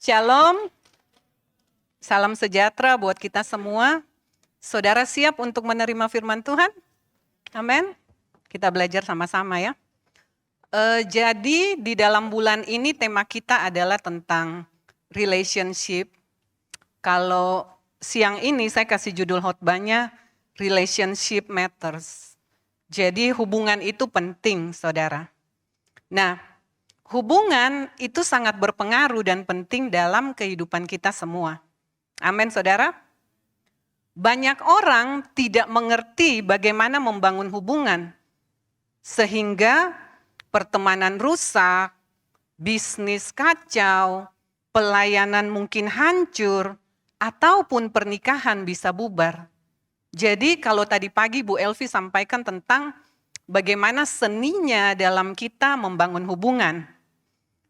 Shalom, salam sejahtera buat kita semua. Saudara siap untuk menerima firman Tuhan? Amin. Kita belajar sama-sama ya. Jadi di dalam bulan ini tema kita adalah tentang relationship. Kalau siang ini saya kasih judul khotbahnya Relationship Matters. Jadi hubungan itu penting, saudara. Nah, hubungan itu sangat berpengaruh dan penting dalam kehidupan kita semua. Amin, saudara. Banyak orang tidak mengerti bagaimana membangun hubungan, sehingga pertemanan rusak, bisnis kacau, pelayanan mungkin hancur, ataupun pernikahan bisa bubar. Jadi kalau tadi pagi Bu Elvi sampaikan tentang bagaimana seninya dalam kita membangun hubungan.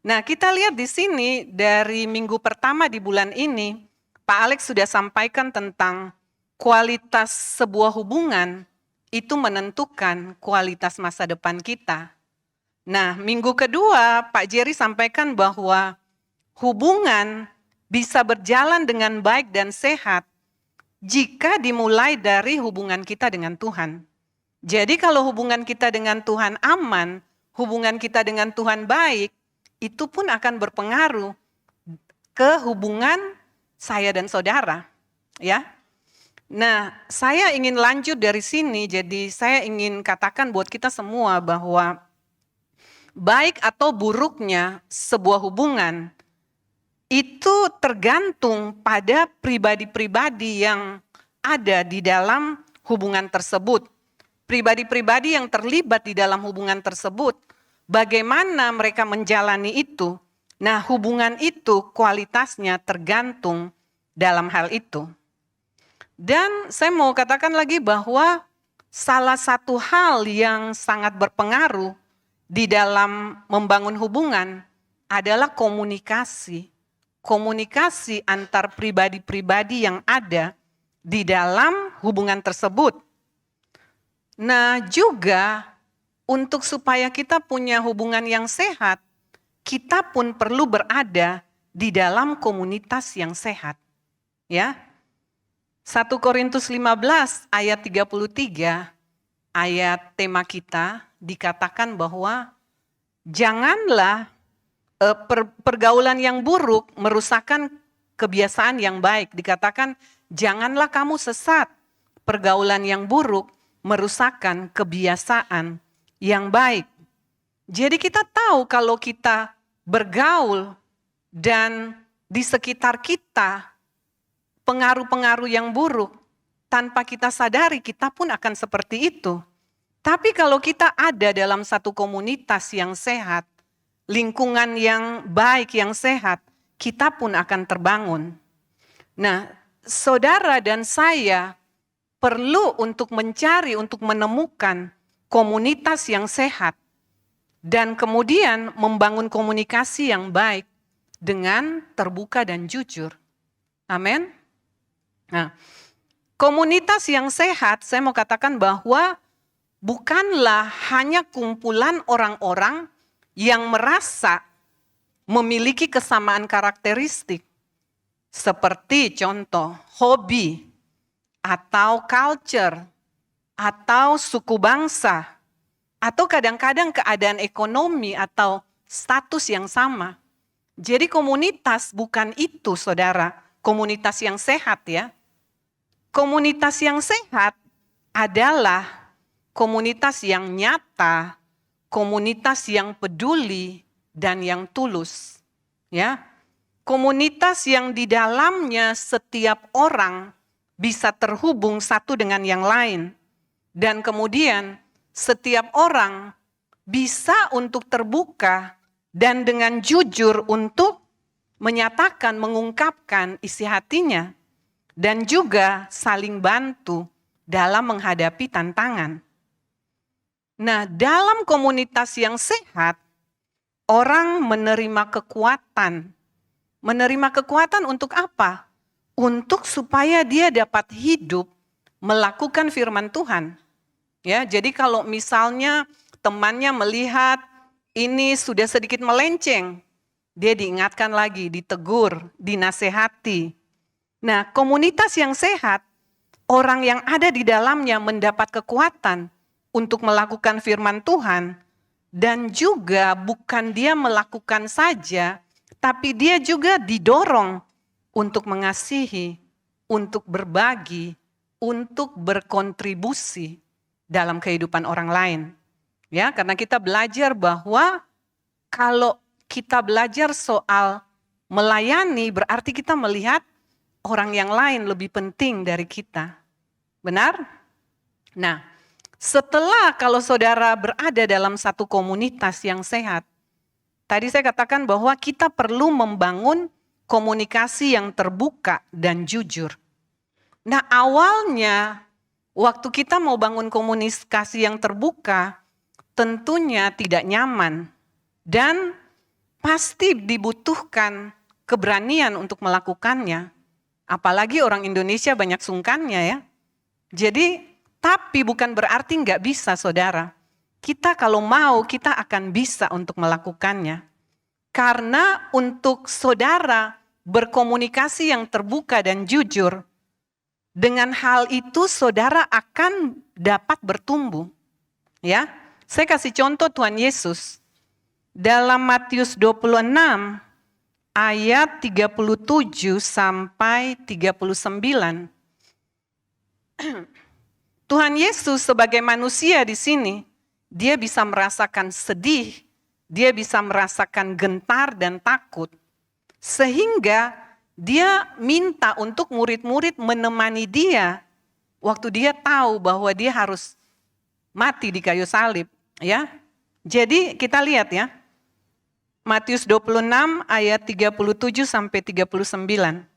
Nah, kita lihat di sini dari minggu pertama di bulan ini, Pak Alex sudah sampaikan tentang kualitas sebuah hubungan itu menentukan kualitas masa depan kita. Nah, minggu kedua Pak Jerry sampaikan bahwa hubungan bisa berjalan dengan baik dan sehat jika dimulai dari hubungan kita dengan Tuhan. Jadi kalau hubungan kita dengan Tuhan aman, hubungan kita dengan Tuhan baik, itu pun akan berpengaruh ke hubungan saya dan saudara, ya. Nah, saya ingin lanjut dari sini, jadi saya ingin katakan buat kita semua bahwa baik atau buruknya sebuah hubungan itu tergantung pada pribadi-pribadi yang ada di dalam hubungan tersebut. Pribadi-pribadi yang terlibat di dalam hubungan tersebut, bagaimana mereka menjalani itu. Nah, hubungan itu kualitasnya tergantung dalam hal itu. Dan saya mau katakan lagi bahwa salah satu hal yang sangat berpengaruh di dalam membangun hubungan adalah komunikasi. Komunikasi antar pribadi-pribadi yang ada di dalam hubungan tersebut. Nah, juga untuk supaya kita punya hubungan yang sehat, kita pun perlu berada di dalam komunitas yang sehat. Ya. 1 Korintus 15 ayat 33, ayat tema kita dikatakan bahwa janganlah pergaulan yang buruk merusakkan kebiasaan yang baik. Dikatakan janganlah kamu sesat, pergaulan yang buruk merusakkan kebiasaan yang baik. Jadi kita tahu kalau kita bergaul dan di sekitar kita pengaruh-pengaruh yang buruk, tanpa kita sadari kita pun akan seperti itu. Tapi kalau kita ada dalam satu komunitas yang sehat, lingkungan yang baik, yang sehat, kita pun akan terbangun. Nah, saudara dan saya perlu untuk mencari, untuk menemukan komunitas yang sehat, dan kemudian membangun komunikasi yang baik dengan terbuka dan jujur. Amin. Nah, komunitas yang sehat, saya mau katakan bahwa bukanlah hanya kumpulan orang-orang yang merasa memiliki kesamaan karakteristik, seperti contoh hobi, atau culture, atau suku bangsa, atau kadang-kadang keadaan ekonomi atau status yang sama. Jadi komunitas bukan itu, saudara. Komunitas yang sehat ya. Komunitas yang sehat adalah komunitas yang nyata, komunitas yang peduli dan yang tulus. Ya. Komunitas yang di dalamnya setiap orang bisa terhubung satu dengan yang lain. Dan kemudian setiap orang bisa untuk terbuka dan dengan jujur untuk menyatakan, mengungkapkan isi hatinya. Dan juga saling bantu dalam menghadapi tantangan. Nah, dalam komunitas yang sehat, orang menerima kekuatan. Menerima kekuatan untuk apa? Untuk supaya dia dapat hidup melakukan firman Tuhan. Ya, jadi kalau misalnya temannya melihat ini sudah sedikit melenceng, Dia diingatkan lagi, ditegur, dinasehati. Nah, komunitas yang sehat, orang yang ada di dalamnya mendapat kekuatan untuk melakukan firman Tuhan, dan juga bukan dia melakukan saja, tapi dia juga didorong untuk mengasihi, untuk berbagi, untuk berkontribusi dalam kehidupan orang lain. Ya, karena kita belajar bahwa kalau kita belajar soal melayani, berarti kita melihat orang yang lain lebih penting dari kita. Benar? Nah, setelah kalau saudara berada dalam satu komunitas yang sehat, tadi saya katakan bahwa kita perlu membangun komunikasi yang terbuka dan jujur. Nah, awalnya waktu kita mau bangun komunikasi yang terbuka, tentunya tidak nyaman dan pasti dibutuhkan keberanian untuk melakukannya. Apalagi orang Indonesia banyak sungkannya ya. Jadi, tapi bukan berarti nggak bisa saudara. Kita kalau mau, kita akan bisa untuk melakukannya. Karena untuk saudara berkomunikasi yang terbuka dan jujur, dengan hal itu saudara akan dapat bertumbuh. Ya, saya kasih contoh Tuhan Yesus. Dalam Matius 26 ayat 37 sampai 39. Tuhan Yesus sebagai manusia di sini, dia bisa merasakan sedih, dia bisa merasakan gentar dan takut. Sehingga dia minta untuk murid-murid menemani dia waktu dia tahu bahwa dia harus mati di kayu salib, ya. Jadi kita lihat ya. Matius 26 ayat 37 sampai 39.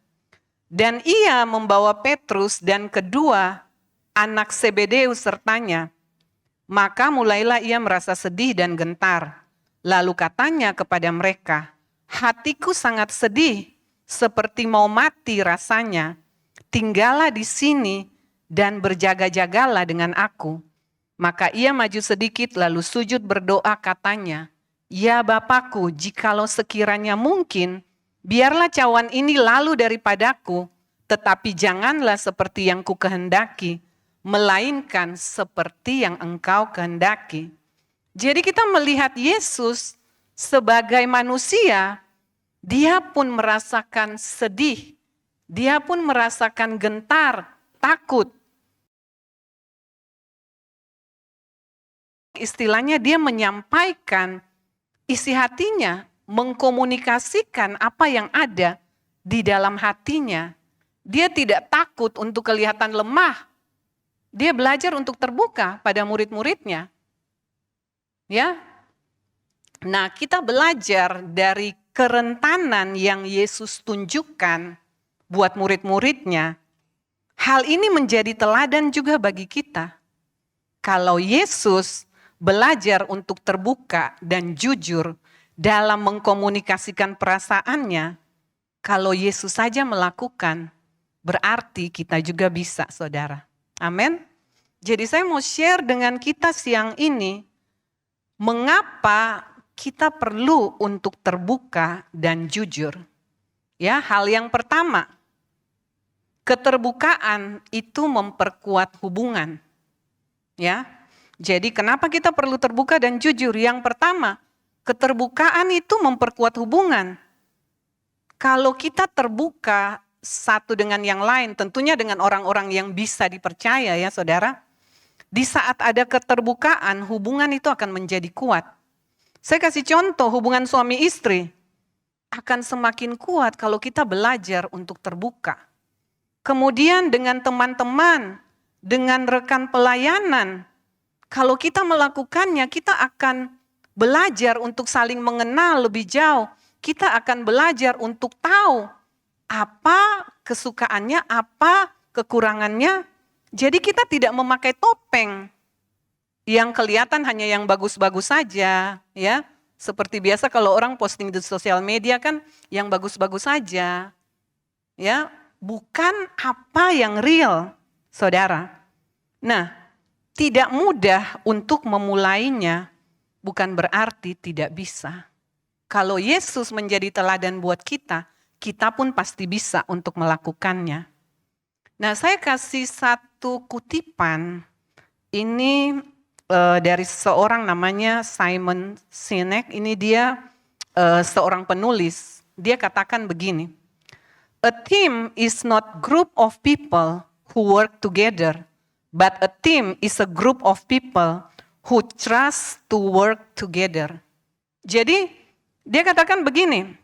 Dan ia membawa Petrus dan kedua anak Zebedeus sertanya. Maka mulailah ia merasa sedih dan gentar. Lalu katanya kepada mereka, hatiku sangat sedih, seperti mau mati rasanya. Tinggallah di sini dan berjaga-jagalah dengan aku. Maka ia maju sedikit lalu sujud berdoa katanya, ya Bapakku, jikalau sekiranya mungkin, biarlah cawan ini lalu daripadaku, tetapi janganlah seperti yang kukehendaki, melainkan seperti yang Engkau kehendaki. Jadi kita melihat Yesus sebagai manusia, dia pun merasakan sedih, dia pun merasakan gentar, takut. Istilahnya dia menyampaikan isi hatinya, mengkomunikasikan apa yang ada di dalam hatinya. Dia tidak takut untuk kelihatan lemah. Dia belajar untuk terbuka pada murid-muridnya. Ya. Nah, kita belajar dari kerentanan yang Yesus tunjukkan buat murid-muridnya. Hal ini menjadi teladan juga bagi kita. Kalau Yesus belajar untuk terbuka dan jujur dalam mengkomunikasikan perasaannya, kalau Yesus saja melakukan, berarti kita juga bisa, saudara. Amin. Jadi saya mau share dengan kita siang ini, mengapa kita perlu untuk terbuka dan jujur. Ya, hal yang pertama, keterbukaan itu memperkuat hubungan. Ya. Jadi kenapa kita perlu terbuka dan jujur? Yang pertama, keterbukaan itu memperkuat hubungan. Kalau kita terbuka satu dengan yang lain, tentunya dengan orang-orang yang bisa dipercaya ya saudara. Di saat ada keterbukaan, hubungan itu akan menjadi kuat. Saya kasih contoh, hubungan suami istri akan semakin kuat kalau kita belajar untuk terbuka. Kemudian dengan teman-teman, dengan rekan pelayanan, kalau kita melakukannya, kita akan belajar untuk saling mengenal lebih jauh. Kita akan belajar untuk tahu apa kesukaannya, apa kekurangannya. Jadi kita tidak memakai topeng yang kelihatan hanya yang bagus-bagus saja, ya. Seperti biasa kalau orang posting di sosial media kan yang bagus-bagus saja. Ya, bukan apa yang real, saudara. Nah, tidak mudah untuk memulainya bukan berarti tidak bisa. Kalau Yesus menjadi teladan buat kita, kita pun pasti bisa untuk melakukannya. Nah, saya kasih satu kutipan. Ini dari seorang namanya Simon Sinek. Ini dia seorang penulis. Dia katakan begini, "A team is not group of people who work together, but a team is a group of people who trust to work together." Jadi dia katakan begini,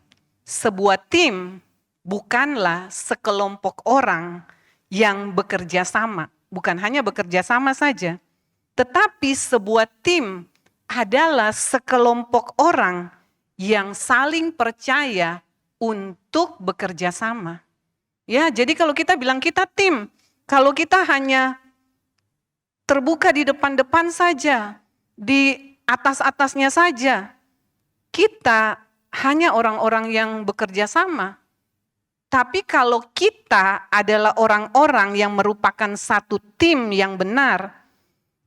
sebuah tim bukanlah sekelompok orang yang bekerja sama. Bukan hanya bekerja sama saja, tetapi sebuah tim adalah sekelompok orang yang saling percaya untuk bekerja sama. Ya, jadi kalau kita bilang kita tim, kalau kita hanya terbuka di depan-depan saja, di atas-atasnya saja, kita hanya orang-orang yang bekerja sama. Tapi kalau kita adalah orang-orang yang merupakan satu tim yang benar,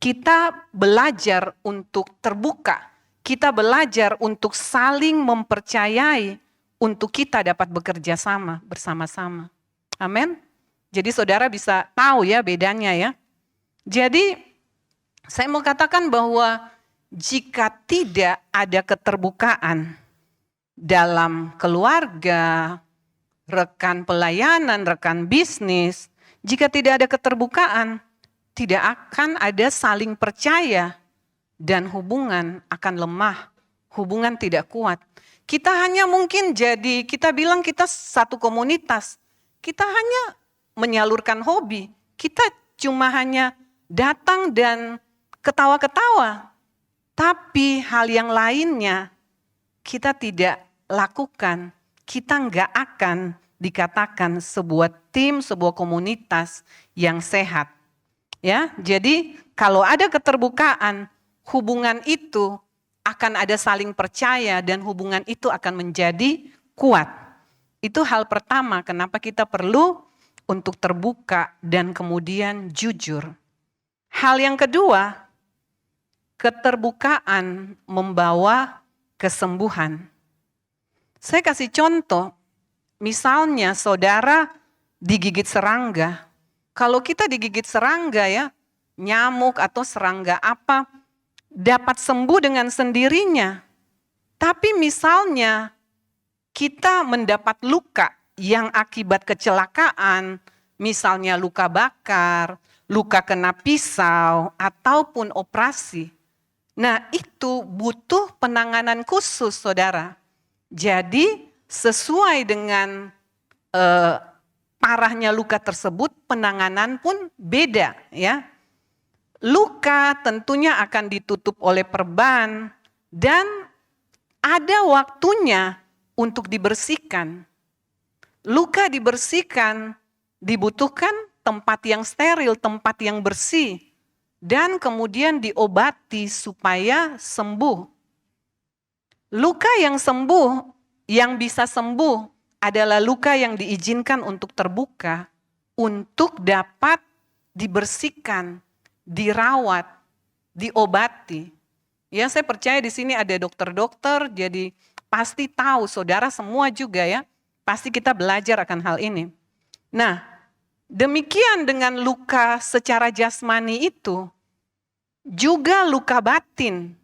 kita belajar untuk terbuka. Kita belajar untuk saling mempercayai untuk kita dapat bekerja sama bersama-sama. Amin. Jadi saudara bisa tahu ya bedanya ya. Jadi saya mau katakan bahwa jika tidak ada keterbukaan dalam keluarga, rekan pelayanan, rekan bisnis, jika tidak ada keterbukaan, tidak akan ada saling percaya dan hubungan akan lemah, hubungan tidak kuat. Kita hanya mungkin kita bilang kita satu komunitas, kita hanya menyalurkan hobi, kita cuma hanya datang dan ketawa-ketawa, tapi hal yang lainnya kita tidak lakukan. Kita nggak akan dikatakan sebuah tim, sebuah komunitas yang sehat. Ya, jadi kalau ada keterbukaan, hubungan itu akan ada saling percaya dan hubungan itu akan menjadi kuat. Itu hal pertama kenapa kita perlu untuk terbuka dan kemudian jujur. Hal yang kedua, keterbukaan membawa kesembuhan. Saya kasih contoh, misalnya saudara digigit serangga. Kalau kita digigit serangga ya, nyamuk atau serangga apa, dapat sembuh dengan sendirinya. Tapi misalnya kita mendapat luka yang akibat kecelakaan, misalnya luka bakar, luka kena pisau, ataupun operasi. Nah itu butuh penanganan khusus saudara. Jadi sesuai dengan parahnya luka tersebut, penanganan pun beda ya. Luka tentunya akan ditutup oleh perban dan ada waktunya untuk dibersihkan. Luka dibersihkan, dibutuhkan tempat yang steril, tempat yang bersih, dan kemudian diobati supaya sembuh. Luka yang sembuh, yang bisa sembuh adalah luka yang diizinkan untuk terbuka, untuk dapat dibersihkan, dirawat, diobati. Ya, saya percaya di sini ada dokter-dokter, jadi pasti tahu, saudara semua juga ya, pasti kita belajar akan hal ini. Nah, demikian dengan luka secara jasmani itu, juga luka batin.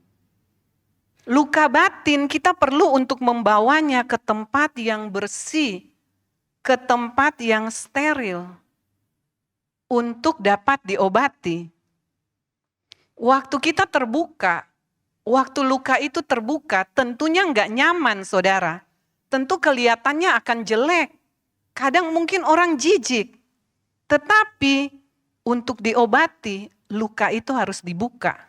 Luka batin kita perlu untuk membawanya ke tempat yang bersih, ke tempat yang steril, untuk dapat diobati. Waktu kita terbuka, waktu luka itu terbuka, tentunya nggak nyaman saudara. Tentu kelihatannya akan jelek, kadang mungkin orang jijik. Tetapi untuk diobati, luka itu harus dibuka,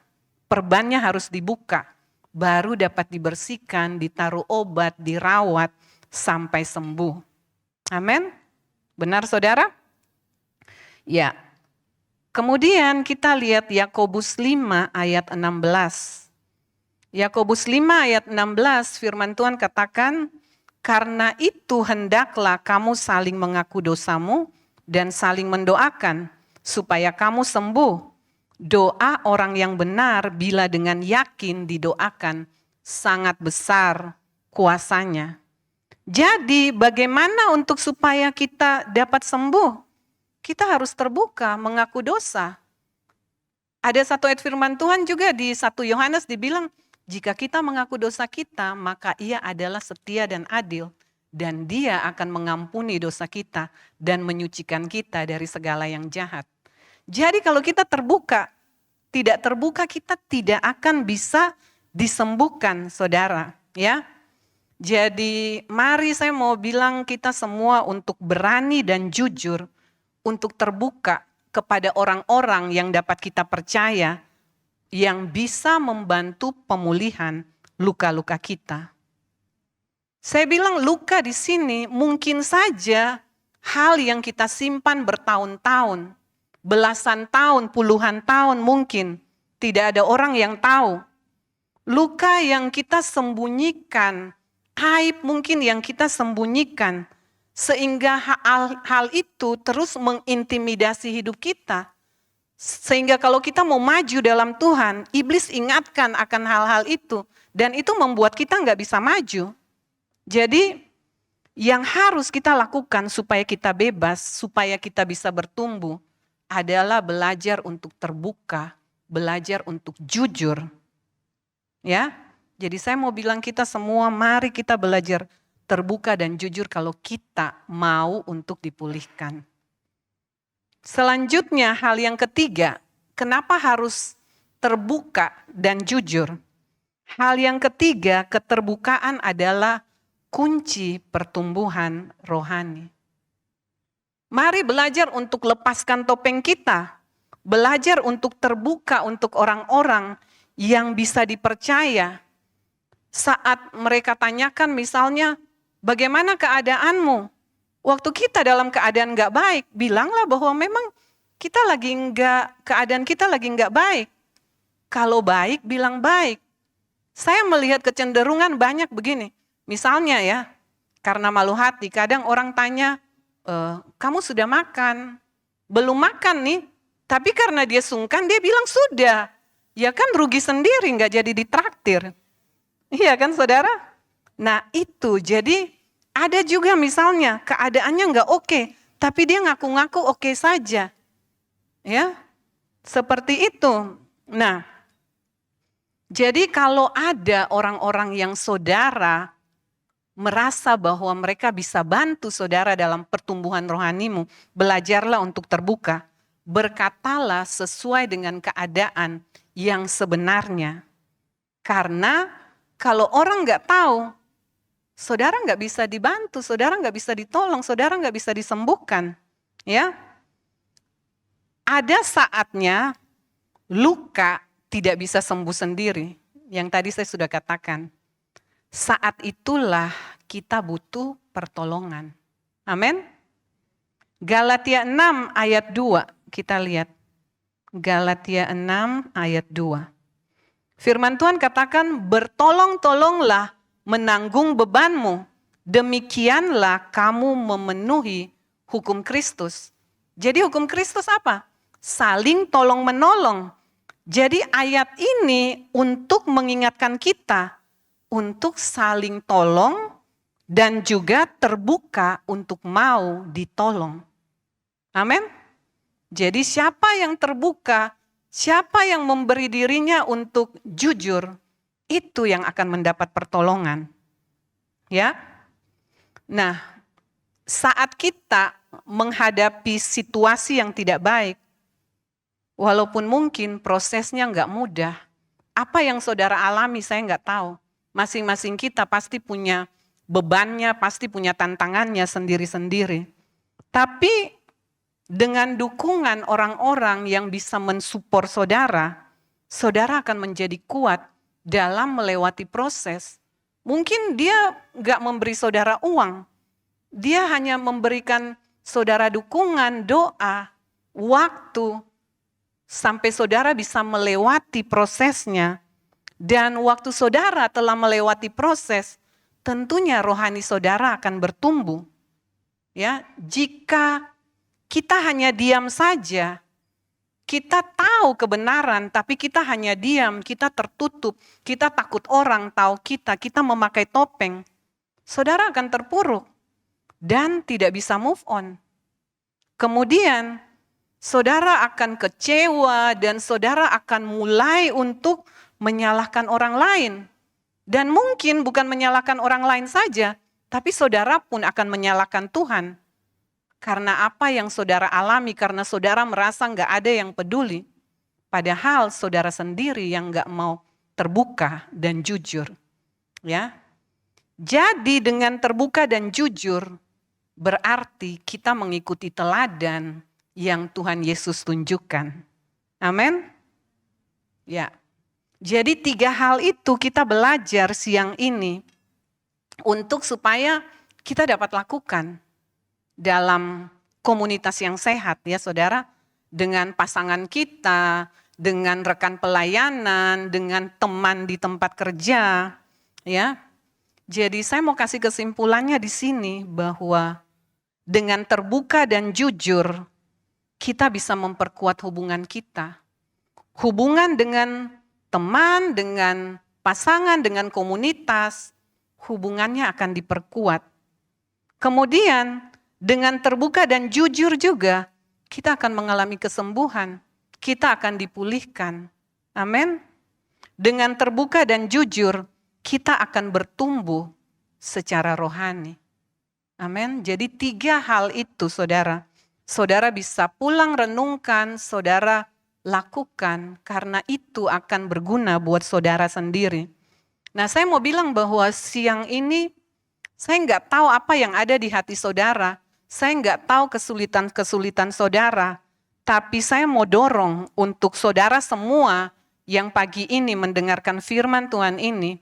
perbannya harus dibuka. Baru dapat dibersihkan, ditaruh obat, dirawat, sampai sembuh. Amin? Benar saudara? Ya. Kemudian kita lihat Yakobus 5 ayat 16. Yakobus 5 ayat 16 firman Tuhan katakan, karena itu hendaklah kamu saling mengaku dosamu dan saling mendoakan supaya kamu sembuh. Doa orang yang benar bila dengan yakin didoakan sangat besar kuasanya. Jadi bagaimana untuk supaya kita dapat sembuh? Kita harus terbuka, mengaku dosa. Ada satu ayat firman Tuhan juga di 1 Yohanes dibilang, jika kita mengaku dosa kita, maka Ia adalah setia dan adil. Dan Dia akan mengampuni dosa kita dan menyucikan kita dari segala yang jahat. Jadi kalau kita terbuka, tidak terbuka kita tidak akan bisa disembuhkan, saudara. Ya. Jadi mari saya mau bilang kita semua untuk berani dan jujur, untuk terbuka kepada orang-orang yang dapat kita percaya, yang bisa membantu pemulihan luka-luka kita. Saya bilang luka di sini mungkin saja hal yang kita simpan bertahun-tahun, belasan tahun, puluhan tahun mungkin. Tidak ada orang yang tahu. Luka yang kita sembunyikan, aib mungkin yang kita sembunyikan, sehingga hal itu terus mengintimidasi hidup kita. Sehingga kalau kita mau maju dalam Tuhan, iblis ingatkan akan hal-hal itu. Dan itu membuat kita nggak bisa maju. Jadi yang harus kita lakukan supaya kita bebas, supaya kita bisa bertumbuh, adalah belajar untuk terbuka, belajar untuk jujur. Ya, jadi saya mau bilang kita semua, mari kita belajar terbuka dan jujur kalau kita mau untuk dipulihkan. Selanjutnya hal yang ketiga, kenapa harus terbuka dan jujur? Hal yang ketiga, keterbukaan adalah kunci pertumbuhan rohani. Mari belajar untuk lepaskan topeng kita, belajar untuk terbuka untuk orang-orang yang bisa dipercaya. Saat mereka tanyakan misalnya, bagaimana keadaanmu? Waktu kita dalam keadaan gak baik, bilanglah bahwa memang keadaan kita lagi gak baik. Kalau baik, bilang baik. Saya melihat kecenderungan banyak begini. Misalnya ya, karena malu hati, kadang orang tanya, kamu sudah makan? Belum makan nih, tapi karena dia sungkan, dia bilang sudah. Ya kan rugi sendiri, gak jadi ditraktir. Iya kan saudara? Nah itu, jadi ada juga misalnya keadaannya gak oke, tapi dia ngaku-ngaku oke saja. Ya, seperti itu. Nah, jadi kalau ada orang-orang yang saudara merasa bahwa mereka bisa bantu saudara dalam pertumbuhan rohanimu, belajarlah untuk terbuka. Berkatalah sesuai dengan keadaan yang sebenarnya. Karena kalau orang nggak tahu, saudara nggak bisa dibantu, saudara nggak bisa ditolong, saudara nggak bisa disembuhkan. Ya, ada saatnya luka tidak bisa sembuh sendiri. Yang tadi saya sudah katakan. Saat itulah kita butuh pertolongan. Amin. Galatia 6 ayat 2 kita lihat. Galatia 6 ayat 2. Firman Tuhan katakan, bertolong-tolonglah menanggung bebanmu, demikianlah kamu memenuhi hukum Kristus. Jadi hukum Kristus apa? Saling tolong menolong. Jadi ayat ini untuk mengingatkan kita, untuk saling tolong dan juga terbuka untuk mau ditolong. Amin. Jadi siapa yang terbuka, siapa yang memberi dirinya untuk jujur, itu yang akan mendapat pertolongan. Ya. Nah, saat kita menghadapi situasi yang tidak baik, walaupun mungkin prosesnya nggak mudah, apa yang saudara alami saya nggak tahu. Masing-masing kita pasti punya bebannya, pasti punya tantangannya sendiri-sendiri. Tapi dengan dukungan orang-orang yang bisa mensupport saudara, saudara akan menjadi kuat dalam melewati proses. Mungkin dia gak memberi saudara uang, dia hanya memberikan saudara dukungan, doa, waktu, sampai saudara bisa melewati prosesnya. Dan waktu saudara telah melewati proses, tentunya rohani saudara akan bertumbuh. Ya, jika kita hanya diam saja, Kita tahu kebenaran, tapi kita hanya diam, kita tertutup, kita takut orang tahu kita memakai topeng. Saudara akan terpuruk dan tidak bisa move on. Kemudian saudara akan kecewa dan saudara akan mulai untuk menyalahkan orang lain. Dan mungkin bukan menyalahkan orang lain saja, tapi saudara pun akan menyalahkan Tuhan. Karena apa yang saudara alami, karena saudara merasa nggak ada yang peduli. Padahal saudara sendiri yang nggak mau terbuka dan jujur. Ya. Jadi dengan terbuka dan jujur, berarti kita mengikuti teladan yang Tuhan Yesus tunjukkan. Amin. Ya. Jadi 3 hal itu kita belajar siang ini untuk supaya kita dapat lakukan dalam komunitas yang sehat ya saudara, dengan pasangan kita, dengan rekan pelayanan, dengan teman di tempat kerja ya. Jadi saya mau kasih kesimpulannya di sini bahwa dengan terbuka dan jujur kita bisa memperkuat hubungan kita. Hubungan dengan teman, dengan pasangan, dengan komunitas, hubungannya akan diperkuat. Kemudian dengan terbuka dan jujur juga, kita akan mengalami kesembuhan. Kita akan dipulihkan. Amin. Dengan terbuka dan jujur, kita akan bertumbuh secara rohani. Amin. Jadi 3 hal itu saudara. Saudara bisa pulang renungkan, saudara lakukan. Karena itu akan berguna buat saudara sendiri. Nah saya mau bilang bahwa siang ini, saya nggak tahu apa yang ada di hati saudara. Saya nggak tahu kesulitan-kesulitan saudara, tapi saya mau dorong untuk saudara semua yang pagi ini mendengarkan firman Tuhan ini.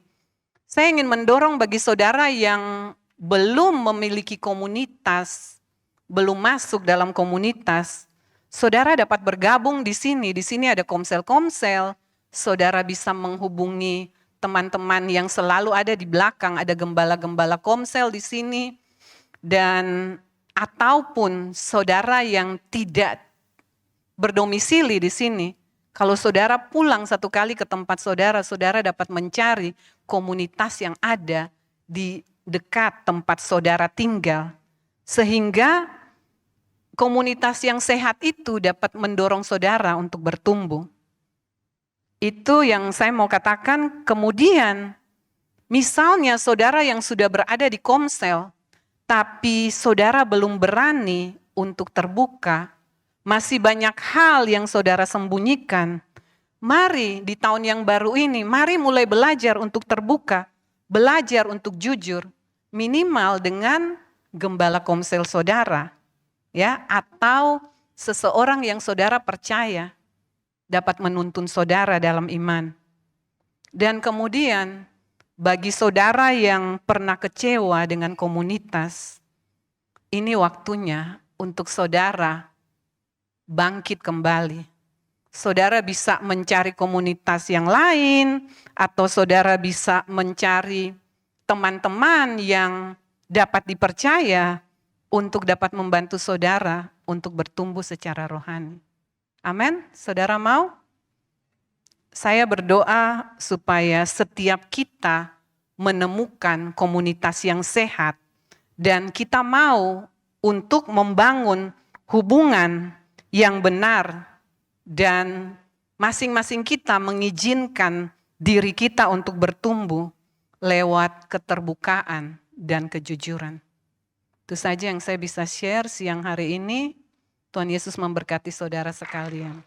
Saya ingin mendorong bagi saudara yang belum memiliki komunitas, belum masuk dalam komunitas, saudara dapat bergabung di sini. Di sini ada komsel-komsel, saudara bisa menghubungi teman-teman yang selalu ada di belakang, ada gembala-gembala komsel di sini, dan ataupun saudara yang tidak berdomisili di sini, kalau saudara pulang satu kali ke tempat saudara, saudara dapat mencari komunitas yang ada di dekat tempat saudara tinggal. Sehingga komunitas yang sehat itu dapat mendorong saudara untuk bertumbuh. Itu yang saya mau katakan. Kemudian, misalnya saudara yang sudah berada di komsel, tapi saudara belum berani untuk terbuka, masih banyak hal yang saudara sembunyikan. Mari di tahun yang baru ini, mari mulai belajar untuk terbuka, belajar untuk jujur, minimal dengan gembala komsel saudara, ya, atau seseorang yang saudara percaya dapat menuntun saudara dalam iman. Dan kemudian bagi saudara yang pernah kecewa dengan komunitas, ini waktunya untuk saudara bangkit kembali. Saudara bisa mencari komunitas yang lain, atau saudara bisa mencari teman-teman yang dapat dipercaya untuk dapat membantu saudara untuk bertumbuh secara rohani. Amin, saudara mau? Saya berdoa supaya setiap kita menemukan komunitas yang sehat dan kita mau untuk membangun hubungan yang benar dan masing-masing kita mengizinkan diri kita untuk bertumbuh lewat keterbukaan dan kejujuran. Itu saja yang saya bisa share siang hari ini. Tuhan Yesus memberkati saudara sekalian.